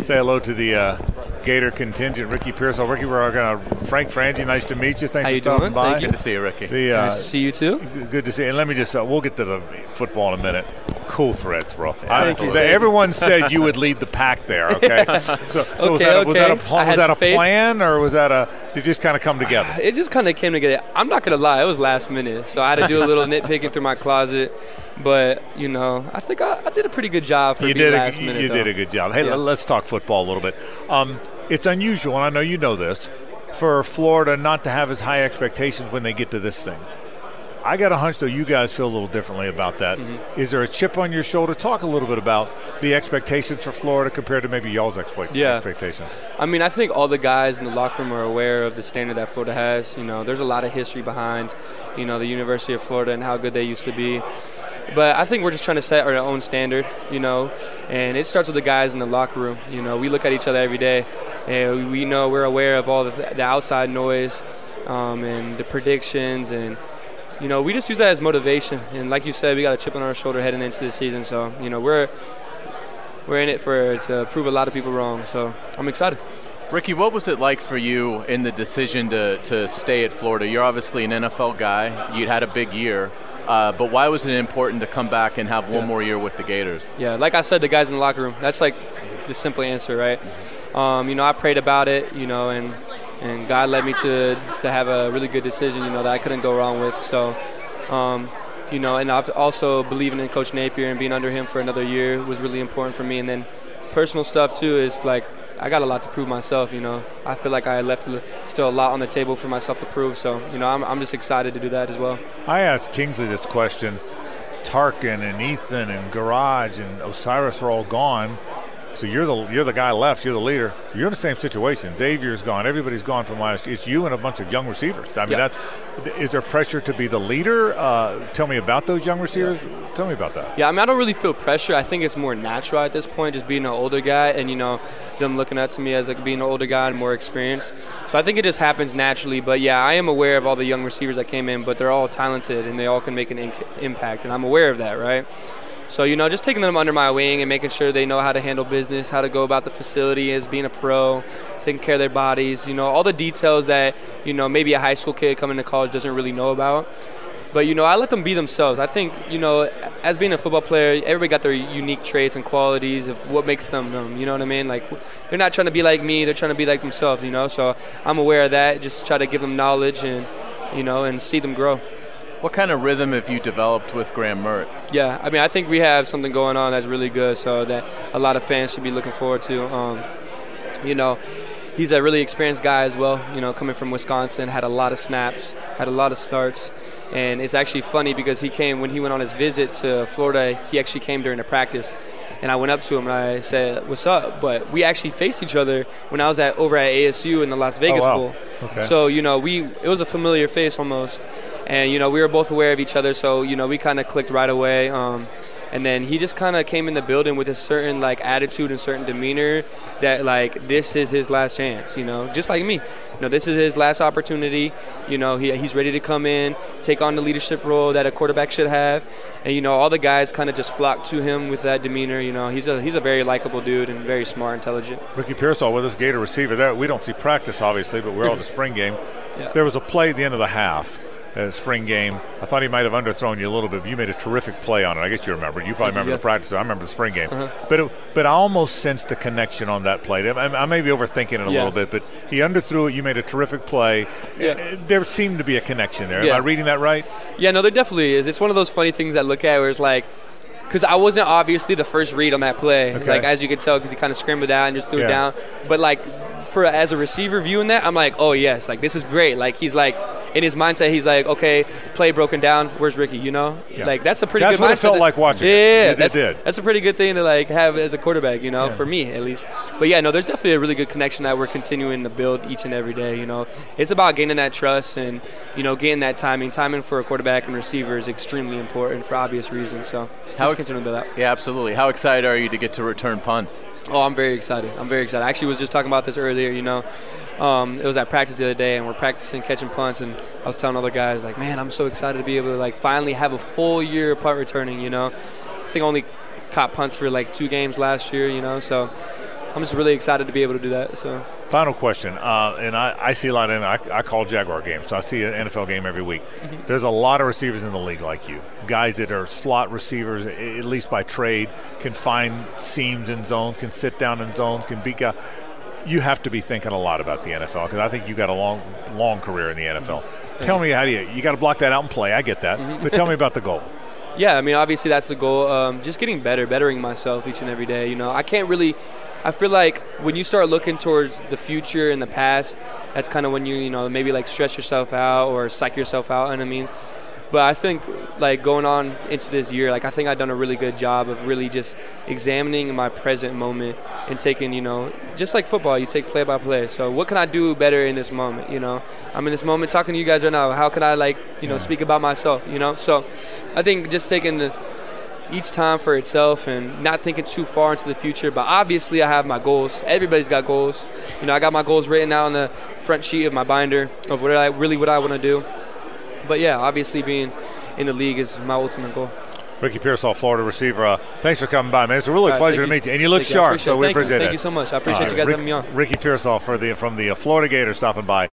say hello to the Gator contingent, Ricky Pearsall. Ricky, we're going to Frank Frangie. Nice to meet you. Thanks for stopping by. Thank you. Good to see you, Ricky. Nice to see you too. Good to see you. And let me just we'll get to the football in a minute. Cool threads, bro. Absolutely. Everyone said you would lead the pack there. Okay. So was that a plan, or was that did it just kind of come together? It just kind of came together. I'm not gonna lie, it was last minute, so I had to do a little nitpicking through my closet. But I think I did a pretty good job for being last minute. You did a good job. Hey, let's talk football a little bit. It's unusual, and I know you know this, for Florida not to have as high expectations when they get to this thing. I got a hunch, though, you guys feel a little differently about that. Mm-hmm. Is there a chip on your shoulder? Talk a little bit about the expectations for Florida compared to maybe y'all's expectations. I mean, I think all the guys in the locker room are aware of the standard that Florida has. There's a lot of history behind, the University of Florida and how good they used to be. But I think we're just trying to set our own standard, and it starts with the guys in the locker room. We look at each other every day, and we're aware of all the outside noise and the predictions, and we just use that as motivation. And like you said, we got a chip on our shoulder heading into the season, so we're in it to prove a lot of people wrong. So I'm excited. Ricky, what was it like for you in the decision to stay at Florida? You're obviously an NFL guy. You'd had a big year. But why was it important to come back and have one more year with the Gators? Yeah, like I said, the guys in the locker room, that's like the simple answer, right? I prayed about it, and God led me to have a really good decision, that I couldn't go wrong with. So, and I've also believing in Coach Napier and being under him for another year was really important for me. And then personal stuff, too, is like I got a lot to prove myself, I feel like I left still a lot on the table for myself to prove. So, I'm just excited to do that as well. I asked Kingsley this question. Tarkin and Ethan and Garage and Osiris are all gone. So you're the guy left. You're the leader. You're in the same situation. Xavier's gone. Everybody's gone from last year. It's you and a bunch of young receivers. I mean, is there pressure to be the leader? Tell me about those young receivers. Tell me about that. Yeah, I mean, I don't really feel pressure. I think it's more natural at this point, just being an older guy and, them looking up to me as like being an older guy and more experienced. So I think it just happens naturally. But, yeah, I am aware of all the young receivers that came in, but they're all talented and they all can make an impact, and I'm aware of that, right? So, just taking them under my wing and making sure they know how to handle business, how to go about the facility as being a pro, taking care of their bodies, all the details that, maybe a high school kid coming to college doesn't really know about. But, I let them be themselves. I think, as being a football player, everybody got their unique traits and qualities of what makes them them, you know what I mean? Like, they're not trying to be like me, they're trying to be like themselves, So I'm aware of that, just try to give them knowledge and, and see them grow. What kind of rhythm have you developed with Graham Mertz? Yeah, I mean, I think we have something going on that's really good, so that a lot of fans should be looking forward to. He's a really experienced guy as well, coming from Wisconsin, had a lot of snaps, had a lot of starts. And it's actually funny because when he went on his visit to Florida, he actually came during the practice. And I went up to him and I said, "What's up?" But we actually faced each other when I was over at ASU in the Las Vegas Bowl. Okay. So, it was a familiar face almost. And, we were both aware of each other, so, we kind of clicked right away. And then he just kind of came in the building with a certain, attitude and certain demeanor that, this is his last chance, just like me. This is his last opportunity. He's ready to come in, take on the leadership role that a quarterback should have. And, all the guys kind of just flocked to him with that demeanor. He's a very likable dude and very smart, intelligent. Ricky Pearsall with us, Gator receiver. There, we don't see practice, obviously, but we're all at the spring game. Yeah. There was a play at the end of the half. Spring game. I thought he might have underthrown you a little bit, but you made a terrific play on it. I guess you remember. You probably remember the practice. I remember the spring game. But I almost sensed a connection on that play. I may be overthinking it a little bit, but he underthrew it. You made a terrific play. Yeah. There seemed to be a connection there. Am I reading that right? Yeah, no, there definitely is. It's one of those funny things I look at where it's like, because I wasn't obviously the first read on that play, as you could tell, because he kind of scrambled out and just threw it down. But as a receiver viewing that, I'm like, oh yes, this is great. He's in his mindset, he's like, okay, play broken down. Where's Ricky? Yeah. That's a pretty good mindset. That's what it felt like watching. Yeah, that's a pretty good thing to have as a quarterback. For me at least. But yeah, no, there's definitely a really good connection that we're continuing to build each and every day. It's about gaining that trust and getting that timing. Timing for a quarterback and receiver is extremely important for obvious reasons. So how continue to do that? Yeah, absolutely. How excited are you to get to return punts? Oh, I'm very excited. I actually was just talking about this earlier, It was at practice the other day, and we're practicing catching punts, and I was telling all the guys, man, I'm so excited to be able to, finally have a full year of punt returning, I think I only caught punts for, 2 games last year, so I'm just really excited to be able to do that. So. Final question, and I see a lot in. I call Jaguar games, so I see an NFL game every week. Mm-hmm. There's a lot of receivers in the league like you, guys that are slot receivers, at least by trade, can find seams in zones, can sit down in zones, can beat guys. You have to be thinking a lot about the NFL because I think you got a long career in the NFL. Mm-hmm. Tell me, how do you got to block that out and play? I get that, mm-hmm. But tell me about the goal. Yeah, I mean, obviously that's the goal. Just getting bettering myself each and every day. I feel like when you start looking towards the future and the past, that's kind of when you maybe like stress yourself out or psych yourself out, and it means. But I think like going on into this year, like I think I've done a really good job of really just examining my present moment and taking, just like football, you take play by play. So what can I do better in this moment? I'm in this moment talking to you guys right now. How can I speak about myself? So I think just taking each time for itself and not thinking too far into the future. But obviously I have my goals. Everybody's got goals. I got my goals written out on the front sheet of my binder of what I want to do. But yeah, obviously being in the league is my ultimate goal. Ricky Pearsall, Florida receiver. Thanks for coming by, man. It's a really pleasure to meet you. And you look sharp, so we appreciate it. Thank you so much. I appreciate you guys having me on. Ricky Pearsall from the Florida Gators stopping by.